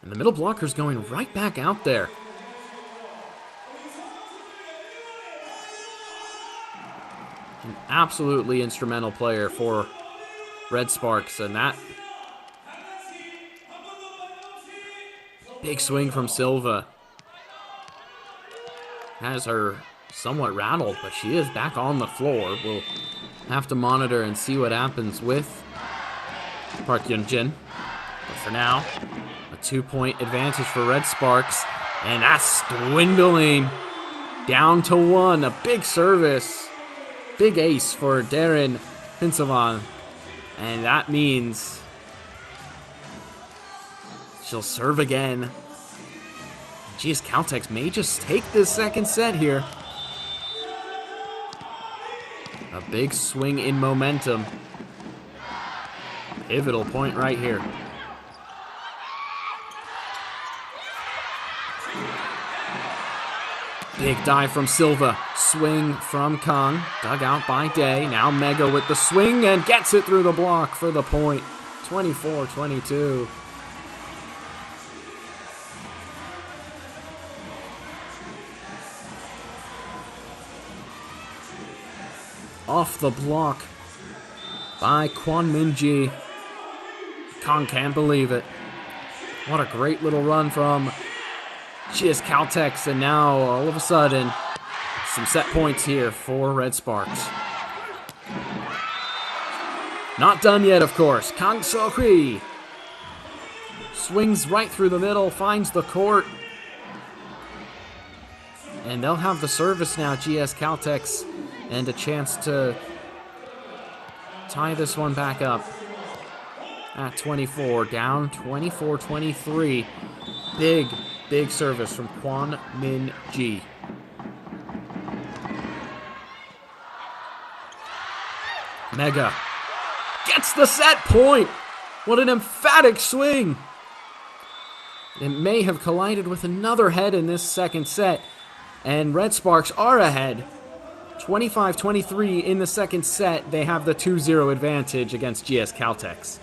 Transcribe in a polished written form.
And the middle blocker's going right back out there. An absolutely instrumental player for Red Sparks, and that big swing from Silva has her somewhat rattled, but she is back on the floor. We'll have to monitor and see what happens with Park Hyun-jin. But for now, a 2-point advantage for Red Sparks, and that's dwindling down to 1. A big service, big ace for Darren Pinsavan, and that means she'll serve again. GS Caltex may just take this second set here. A big swing in momentum. Pivotal point right here. Big dive from Silva. Swing from Kang. Dug out by Day. Now Mega with the swing and gets it through the block for the point. 24-22. Off the block by Kwon Min-ji. Kang can't believe it. What a great little run from GS Caltex, and now all of a sudden some set points here for Red Sparks. Not done yet, of course. Kang So-hui swings right through the middle, finds the court, and they'll have the service now, GS Caltex, and a chance to tie this one back up at 24, down 24-23. Big service from Kwon Min-ji. Mega gets the set point. What an emphatic swing. It may have collided with another head in this second set, and Red Sparks are ahead. 25-23 in the second set. They have the 2-0 advantage against GS Caltex.